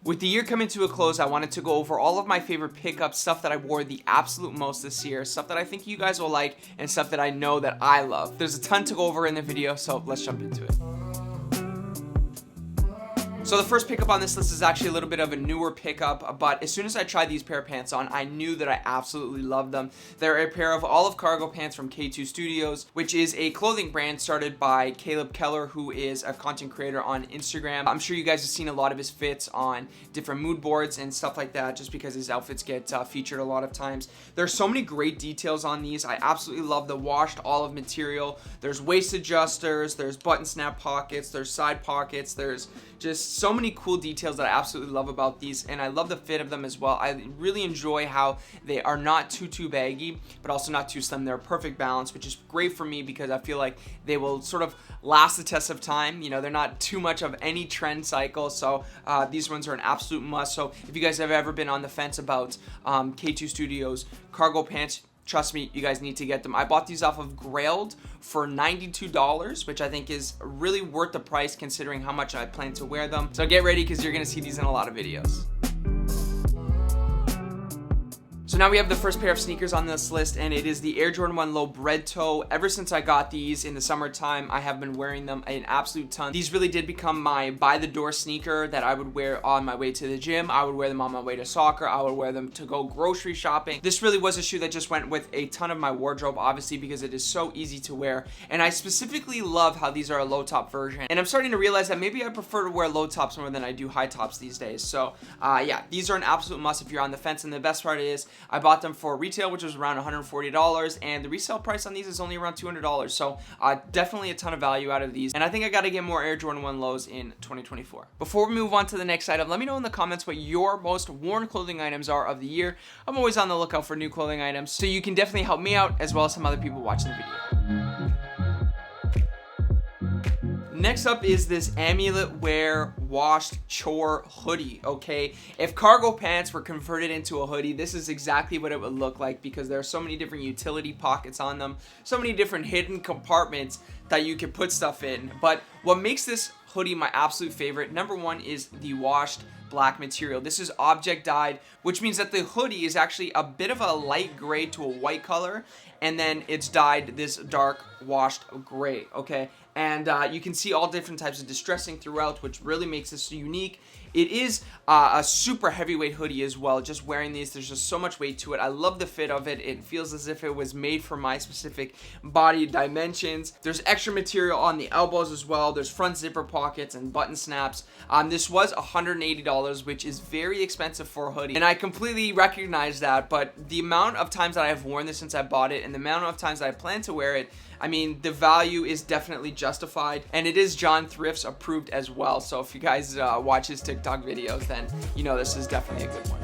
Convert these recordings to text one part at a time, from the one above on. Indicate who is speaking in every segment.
Speaker 1: With the year coming to a close, I wanted to go over all of my favorite pickups, stuff that I wore the absolute most this year, stuff that I think you guys will like, and stuff that I know that I love. There's a ton to go over in the video, so let's jump into it. So the first pickup on this list is actually a little bit of a newer pickup, but as soon as I tried these pair of pants on, I knew that I absolutely loved them. They're a pair of olive cargo pants from K2 Studios, which is a clothing brand started by Caleb Keller, who is a content creator on Instagram. I'm sure you guys have seen a lot of his fits on different mood boards and stuff like that, just because his outfits get featured a lot of times. There's so many great details on these. I absolutely love the washed olive material. There's waist adjusters, there's button snap pockets, there's side pockets, there's just so many cool details that I absolutely love about these, and I love the fit of them as well. I really enjoy how they are not too baggy, but also not too slim. They're a perfect balance, which is great for me because I feel like they will sort of last the test of time. You know, they're not too much of any trend cycle, so these ones are an absolute must. So if you guys have ever been on the fence about K2 Studios cargo pants, trust me, you guys need to get them. I bought these off of Grailed for $92, which I think is really worth the price considering how much I plan to wear them. So get ready because you're going to see these in a lot of videos. So now we have the first pair of sneakers on this list, and it is the Air Jordan 1 Low Bread Toe. Ever since I got these in the summertime, I have been wearing them an absolute ton. These really did become my by-the-door sneaker that I would wear on my way to the gym. I would wear them on my way to soccer. I would wear them to go grocery shopping. This really was a shoe that just went with a ton of my wardrobe, obviously, because it is so easy to wear. And I specifically love how these are a low-top version. And I'm starting to realize that maybe I prefer to wear low tops more than I do high tops these days. So yeah, these are an absolute must if you're on the fence. And the best part is, I bought them for retail, which was around $140, and the resale price on these is only around $200. So definitely a ton of value out of these, and I think I got to get more Air Jordan 1 Lows in 2024. Before we move on to the next item, let me know in the comments what your most worn clothing items are of the year. I'm always on the lookout for new clothing items, so you can definitely help me out as well as some other people watching the video. Next up is this Amulet Wear washed chore hoodie, okay? If cargo pants were converted into a hoodie, this is exactly what it would look like because there are so many different utility pockets on them, so many different hidden compartments that you can put stuff in. But what makes this hoodie my absolute favorite, number one, is the washed black material. This is object dyed, which means that the hoodie is actually a bit of a light gray to a white color, and then it's dyed this dark washed gray, okay? And you can see all different types of distressing throughout, which really makes this unique. It is a super heavyweight hoodie as well. Just wearing these, there's just so much weight to it. I love the fit of it. It feels as if it was made for my specific body dimensions. There's extra material on the elbows as well. There's front zipper pockets and button snaps. This was $180, which is very expensive for a hoodie, and I completely recognize that, but the amount of times that I have worn this since I bought it and the amount of times that I plan to wear it, I mean, the value is definitely justified, and it is John Thrifts approved as well. So if you guys watch his TikTok videos, then you know this is definitely a good one.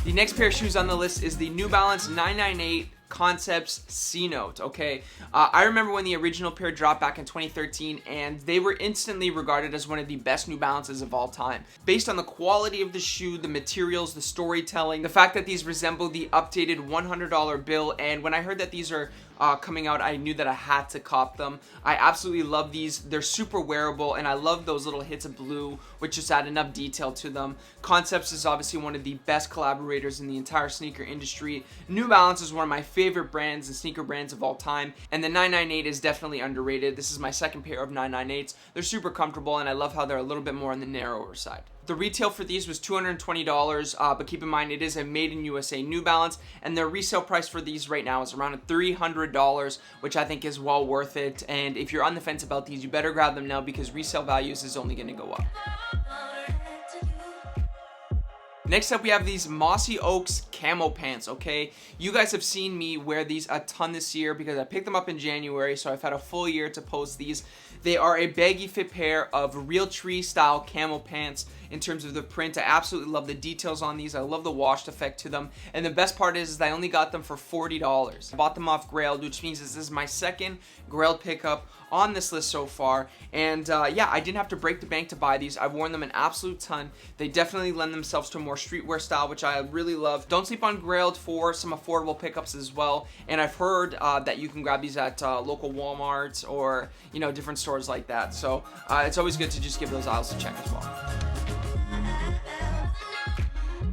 Speaker 1: The next pair of shoes on the list is the New Balance 998 Concepts C-Note, okay? I remember when the original pair dropped back in 2013, and they were instantly regarded as one of the best New Balances of all time. Based on the quality of the shoe, the materials, the storytelling, the fact that these resemble the updated $100 bill, and when I heard that these are coming out, I knew that I had to cop them. I absolutely love these. They're super wearable, and I love those little hits of blue, which just add enough detail to them. Concepts is obviously one of the best collaborators in the entire sneaker industry. New Balance is one of my favorite brands and sneaker brands of all time, and the 998 is definitely underrated. This is my second pair of 998s. They're super comfortable, and I love how they're a little bit more on the narrower side. The retail for these was $220, but keep in mind it is a made in USA New Balance, and their resale price for these right now is around $300, which I think is well worth it. And if you're on the fence about these, you better grab them now because resale values is only going to go up. Next up, we have these Mossy Oaks camo pants, okay? You guys have seen me wear these a ton this year because I picked them up in January, so I've had a full year to post these. They are a baggy fit pair of real tree style camo pants in terms of the print. I absolutely love the details on these. I love the washed effect to them. And the best part is I only got them for $40. I bought them off Grailed, which means this is my second Grailed pickup on this list so far. And yeah, I didn't have to break the bank to buy these. I've worn them an absolute ton. They definitely lend themselves to a more streetwear style, which I really love. Don't sleep on Grailed for some affordable pickups as well. And I've heard that you can grab these at local Walmarts or, you know, different stores stores like that. So it's always good to just give those aisles a check as well.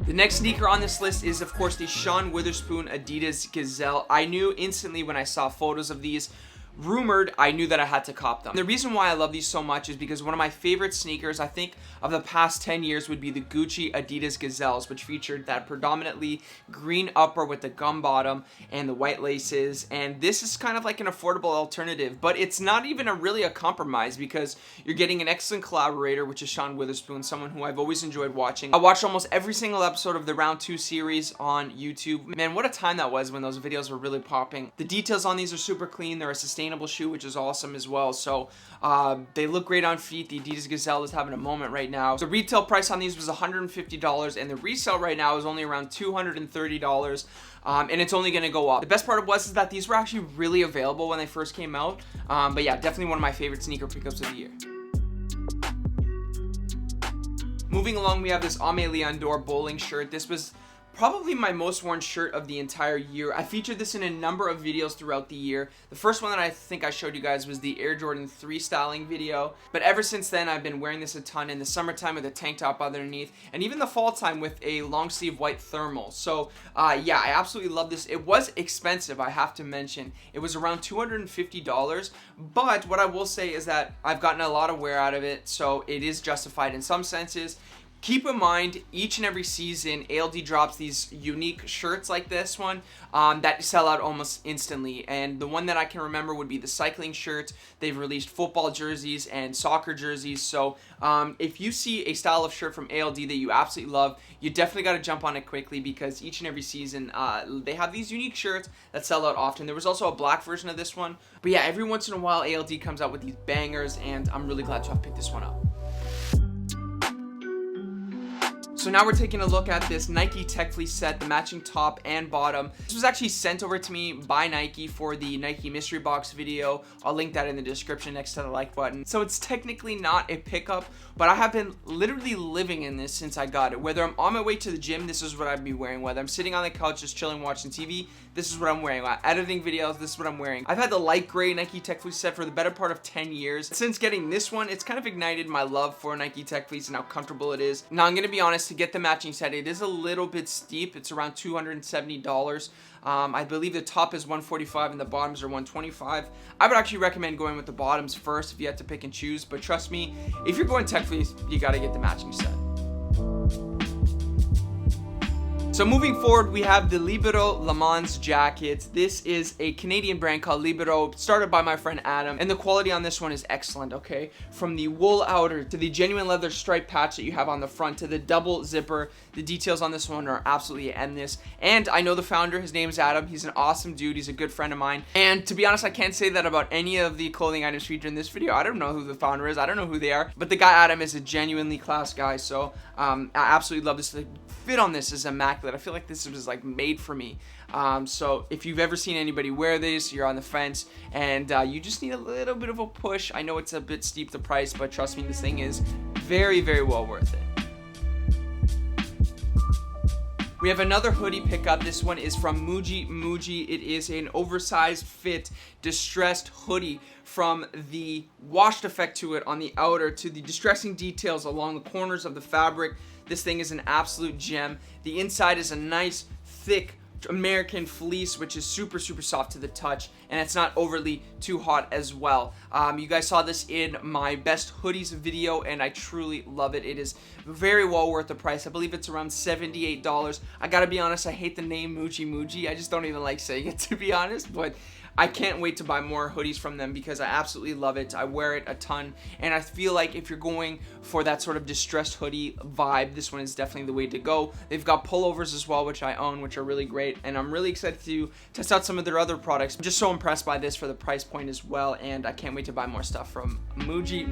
Speaker 1: The next sneaker on this list is, of course, the Sean Wotherspoon Adidas Gazelle. I knew instantly when I saw photos of these rumored, I knew that I had to cop them. The reason why I love these so much is because one of my favorite sneakers, I think, of the past 10 years would be the Gucci Adidas Gazelles, which featured that predominantly green upper with the gum bottom and the white laces. And this is kind of like an affordable alternative, but it's not even really a compromise because you're getting an excellent collaborator, which is Sean Wotherspoon, someone who I've always enjoyed watching. I watched almost every single episode of the Round 2 series on YouTube. Man, what a time that was when those videos were really popping. The details on these are super clean. They're a sustainable shoe, which is awesome as well. So they look great on feet. The Adidas Gazelle is having a moment right now. The retail price on these was $150, and the resale right now is only around $230. And it's only going to go up. The best part was that these were actually really available when they first came out. But yeah, definitely one of my favorite sneaker pickups of the year. Moving along, we have this ALD Bowling shirt. This was probably my most worn shirt of the entire year. I featured this in a number of videos throughout the year. The first one that I think I showed you guys was the Air Jordan 3 styling video. But ever since then, I've been wearing this a ton in the summertime with a tank top underneath, and even the fall time with a long sleeve white thermal. So yeah, I absolutely love this. It was expensive, I have to mention. It was around $250, but what I will say is that I've gotten a lot of wear out of it, so it is justified in some senses. Keep in mind, each and every season, ALD drops these unique shirts like this one that sell out almost instantly. And the one that I can remember would be the cycling shirt. They've released football jerseys and soccer jerseys. So if you see a style of shirt from ALD that you absolutely love, you definitely got to jump on it quickly because each and every season, they have these unique shirts that sell out often. There was also a black version of this one. But yeah, every once in a while, ALD comes out with these bangers, and I'm really glad to have picked this one up. So now we're taking a look at this Nike Techfly Set, the matching top and bottom. This was actually sent over to me by Nike for the Nike mystery box video. I'll link that in the description next to the like button. So it's technically not a pickup, but I have been literally living in this since I got it. Whether I'm on my way to the gym, this is what I'd be wearing. Whether I'm sitting on the couch just chilling watching TV, this is what I'm wearing. Editing videos, this is what I'm wearing. I've had the light gray Nike Techfly Set for the better part of 10 years. Since getting this one, it's kind of ignited my love for Nike Techfleece and how comfortable it is. Now I'm gonna be honest, to get the matching set, it is a little bit steep. It's around $270. I believe the top is $145 and the bottoms are $125. I would actually recommend going with the bottoms first if you had to pick and choose, but trust me, if you're going Techfleece, you gotta get the matching set. So moving forward, we have the Libero Lon Jacket. This is a Canadian brand called Libero, started by my friend Adam, and the quality on this one is excellent, okay? From the wool outer to the genuine leather stripe patch that you have on the front to the double zipper, the details on this one are absolutely endless. And I know the founder, his name is Adam. He's an awesome dude. He's a good friend of mine. And to be honest, I can't say that about any of the clothing items featured in this video. I don't know who the founder is. I don't know who they are. But the guy Adam is a genuinely class guy. So I absolutely love this. The fit on this is immaculate. I feel like this was like made for me. So if you've ever seen anybody wear this, you're on the fence and you just need a little bit of a push. I know it's a bit steep the price, but trust me, this thing is very, very well worth it. We have another hoodie pickup. This one is from Muji. It is an oversized fit distressed hoodie, from the washed effect to it on the outer to the distressing details along the corners of the fabric. This thing is an absolute gem. The inside is a nice, thick American fleece, which is super, super soft to the touch, and it's not overly too hot as well. You guys saw this in my best hoodies video, and I truly love it. It is very well worth the price. I believe it's around $78. I gotta be honest, I hate the name Muji. I just don't even like saying it, to be honest, but I can't wait to buy more hoodies from them because I absolutely love it. I wear it a ton, and I feel like if you're going for that sort of distressed hoodie vibe, this one is definitely the way to go. They've got pullovers as well, which I own, which are really great, and I'm really excited to test out some of their other products. I'm just so impressed by this for the price point as well, and I can't wait to buy more stuff from Muji.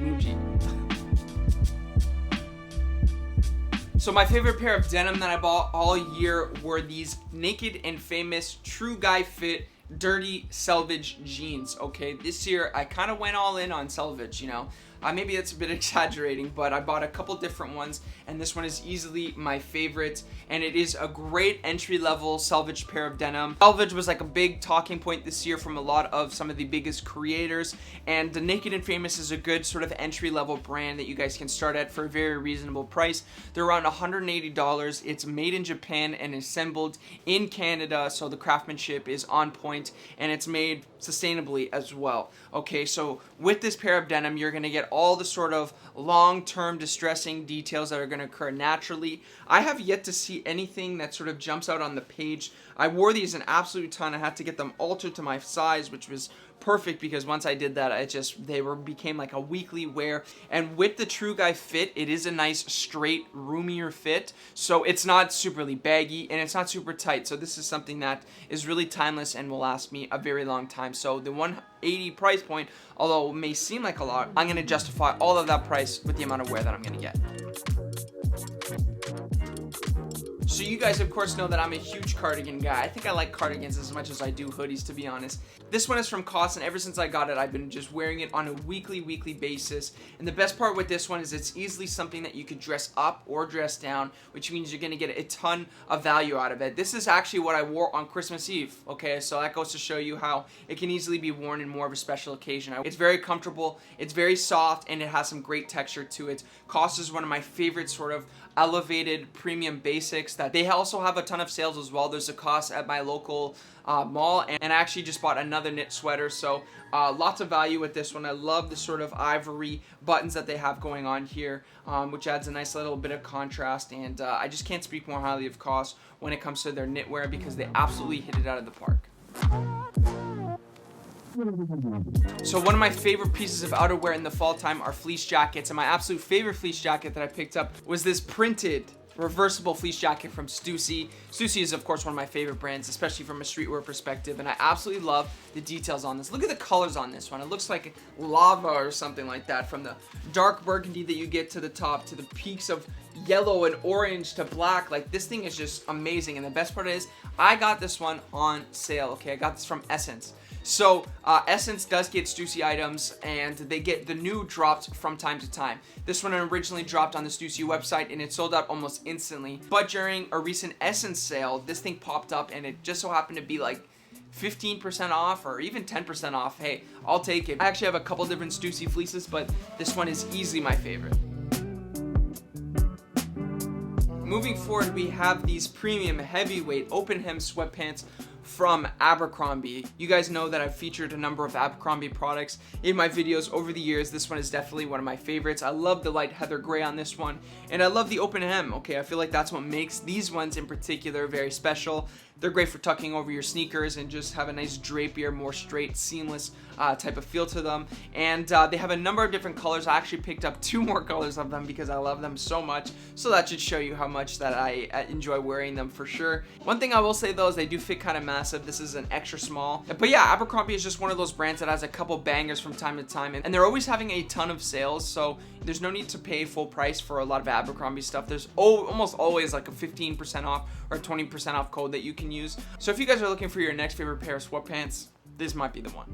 Speaker 1: So my favorite pair of denim that I bought all year were these Naked and Famous True Guy Fit Dirty Selvage jeans. Okay, this year I kind of went all in on selvage, you know. Maybe that's a bit exaggerating, but I bought a couple different ones, and this one is easily my favorite, and it is a great entry-level salvaged pair of denim. Salvage was like a big talking point this year from a lot of some of the biggest creators, and the Naked and Famous is a good sort of entry-level brand that you guys can start at for a very reasonable price. They're around $180. It's made in Japan and assembled in Canada, so the craftsmanship is on point, and it's made sustainably as well. Okay, so with this pair of denim, you're going to get all the sort of long-term distressing details that are going to occur naturally. I have yet to see anything that sort of jumps out on the page. I wore these an absolute ton. I had to get them altered to my size, which was perfect because once I did that, they became like a weekly wear. And with the True Guy fit, it is a nice straight roomier fit, so it's not superly baggy and it's not super tight. So this is something that is really timeless and will last me a very long time. So the 180 price point, although it may seem like a lot, I'm going to justify all of that price with the amount of wear that I'm going to get. So you guys of course know that I'm a huge cardigan guy. I think I like cardigans as much as I do hoodies, to be honest. This one is from COS, and ever since I got it, I've been just wearing it on a weekly basis. And the best part with this one is it's easily something that you could dress up or dress down, which means you're going to get a ton of value out of it. This is actually what I wore on Christmas Eve, okay? So that goes to show you how it can easily be worn in more of a special occasion. It's very comfortable, it's very soft, and it has some great texture to it. COS is one of my favorite sort of elevated premium basics that they also have a ton of sales as well. There's a COS at my local mall, and I actually just bought another knit sweater, so lots of value with this one. I love the sort of ivory buttons that they have going on here, which adds a nice little bit of contrast, and I just can't speak more highly of COS when it comes to their knitwear because they absolutely hit it out of the park. So one of my favorite pieces of outerwear in the fall time are fleece jackets, and my absolute favorite fleece jacket that I picked up was this printed reversible fleece jacket from Stuy. Stuy is of course one of my favorite brands, especially from a streetwear perspective, and I absolutely love the details on this. Look at the colors on this one. It looks like lava or something like that, from the dark burgundy that you get to the top to the peaks of yellow and orange to black. Like, this thing is just amazing, and the best part is I got this one on sale. Okay, I got this from Essence. So Essence does get Stuy items, and they get the new drops from time to time. This one originally dropped on the Stuy website, and it sold out almost instantly. But during a recent Essence sale, this thing popped up, and it just so happened to be like 15% off or even 10% off. Hey, I'll take it. I actually have a couple different Stuy fleeces, but this one is easily my favorite. Moving forward, we have these premium heavyweight open hem sweatpants from Abercrombie. You guys know that I've featured a number of Abercrombie products in my videos over the years. This one is definitely one of my favorites. I love the light heather gray on this one, and I love the open hem. Okay, I feel like that's what makes these ones in particular very special. They're great for tucking over your sneakers and just have a nice drapier, more straight, seamless type of feel to them. And they have a number of different colors. I actually picked up 2 more colors of them because I love them so much. So that should show you how much that I enjoy wearing them for sure. One thing I will say though is they do fit kind of massive. This is an extra small. But yeah, Abercrombie is just one of those brands that has a couple bangers from time to time. And they're always having a ton of sales. So there's no need to pay full price for a lot of Abercrombie stuff. There's almost always like a 15% off or 20% off code that you can use. So if you guys are looking for your next favorite pair of sweatpants, this might be the one.